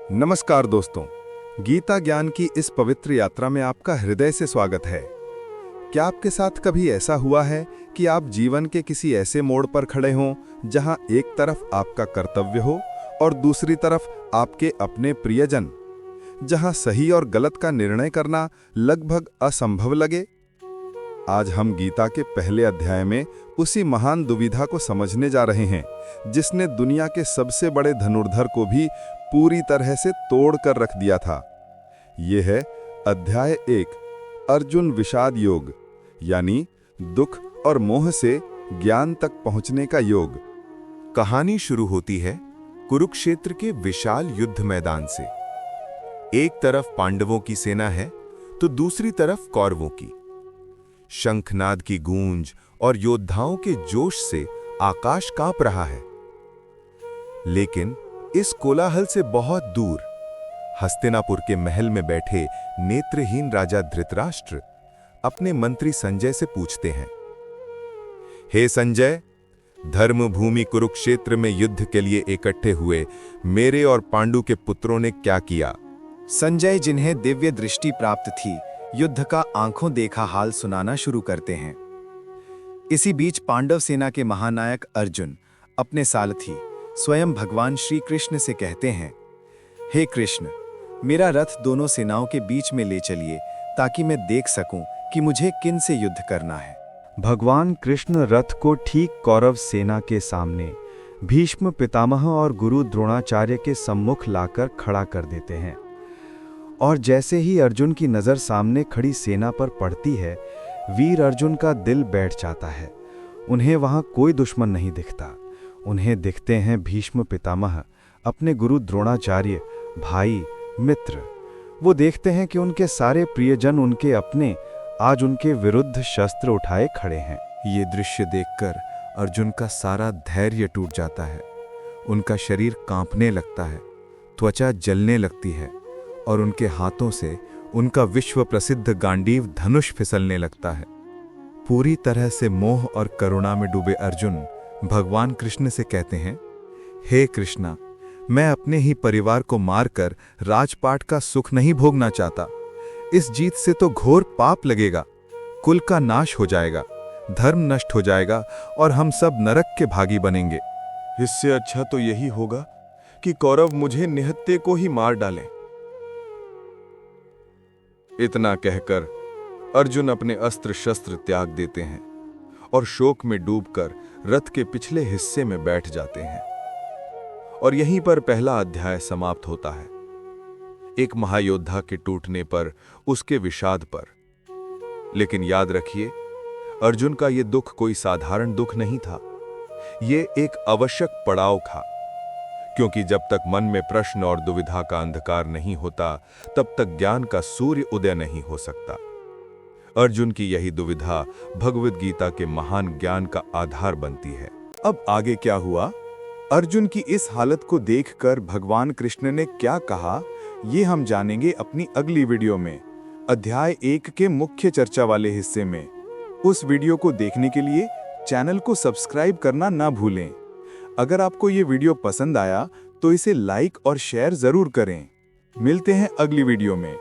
नमस्कार दोस्तों, गीता ज्ञान की इस पवित्र यात्रा में आपका हृदय से स्वागत है। क्या आपके साथ कभी ऐसा हुआ है कि आप जीवन के किसी ऐसे मोड़ पर खड़े हों जहां एक तरफ आपका कर्तव्य हो और दूसरी तरफ आपके अपने प्रियजन, जहां सही और गलत का निर्णय करना लगभग असंभव लगे? आज हम गीता के पहले अध्याय में उसी महान दुविधा को समझने जा रहे हैं जिसने दुनिया के सबसे बड़े धनुर्धर को भी पूरी तरह से तोड़ कर रख दिया था। यह है अध्याय 1, अर्जुन विषाद योग, यानी दुख और मोह से ज्ञान तक पहुंचने का योग। कहानी शुरू होती है कुरुक्षेत्र के विशाल युद्ध मैदान से। एक तरफ पांडवों की सेना है तो दूसरी तरफ कौरवों की। शंखनाद की गूंज और योद्धाओं के जोश से आकाश कांप रहा है। लेकिन इस कोलाहल से बहुत दूर हस्तिनापुर के महल में बैठे नेत्रहीन राजा धृतराष्ट्र अपने मंत्री संजय से पूछते हैं, हे संजय, धर्मभूमि कुरुक्षेत्र में युद्ध के लिए इकट्ठे हुए मेरे और पांडु के पुत्रों ने क्या किया? संजय, जिन्हें दिव्य दृष्टि प्राप्त थी, युद्ध का आंखों देखा हाल सुनाना शुरू करते हैं। इसी बीच पांडव सेना के महानायक अर्जुन अपने सारथी स्वयं भगवान श्री कृष्ण से कहते हैं, हे कृष्ण, मेरा रथ दोनों सेनाओं के बीच में ले चलिए ताकि मैं देख सकूं कि मुझे किन से युद्ध करना है। भगवान कृष्ण रथ को ठीक कौरव सेना के सामने भीष्म पितामह और गुरु द्रोणाचार्य के सम्मुख लाकर खड़ा कर देते हैं। और जैसे ही अर्जुन की नज़र सामने खड़ी सेना पर पड़ती है, वीर अर्जुन का दिल बैठ जाता है। उन्हें वहां कोई दुश्मन नहीं दिखता। उन्हें दिखते हैं भीष्म पितामह, अपने गुरु द्रोणाचार्य, भाई, मित्र। वो देखते हैं कि उनके सारे प्रियजन, उनके अपने, आज उनके विरुद्ध शस्त्र उठाए खड़े हैं। ये दृश्य देखकर अर्जुन का सारा धैर्य टूट जाता है। उनका शरीर कांपने लगता है, त्वचा जलने लगती है और उनके हाथों से उनका विश्व प्रसिद्ध गांडीव धनुष फिसलने लगता है। पूरी तरह से मोह और करुणा में डूबे अर्जुन भगवान कृष्ण से कहते हैं, हे कृष्णा, मैं अपने ही परिवार को मारकर राजपाट का सुख नहीं भोगना चाहता। इस जीत से तो घोर पाप लगेगा, कुल का नाश हो जाएगा, धर्म नष्ट हो जाएगा और हम सब नरक के भागी बनेंगे। इससे अच्छा तो यही होगा कि कौरव मुझे निहत्थे को ही मार डालें। इतना कहकर अर्जुन अपने अस्त्र शस्त्र त्याग देते हैं और शोक में डूबकर रथ के पिछले हिस्से में बैठ जाते हैं। और यहीं पर पहला अध्याय समाप्त होता है, एक महायोद्धा के टूटने पर, उसके विषाद पर। लेकिन याद रखिए, अर्जुन का यह दुख कोई साधारण दुख नहीं था। ये एक आवश्यक पड़ाव था, क्योंकि जब तक मन में प्रश्न और दुविधा का अंधकार नहीं होता, तब तक ज्ञान का सूर्य उदय नहीं हो सकता। अर्जुन की यही दुविधा भगवद गीता के महान ज्ञान का आधार बनती है। अब आगे क्या हुआ? अर्जुन की इस हालत को देखकर भगवान कृष्ण ने क्या कहा, ये हम जानेंगे अपनी अगली वीडियो में, अध्याय 1 के मुख्य चर्चा वाले हिस्से में। उस वीडियो को देखने के लिए चैनल को सब्सक्राइब करना ना भूलें। अगर आपको ये वीडियो पसंद आया तो इसे लाइक और शेयर जरूर करें। मिलते हैं अगली वीडियो में।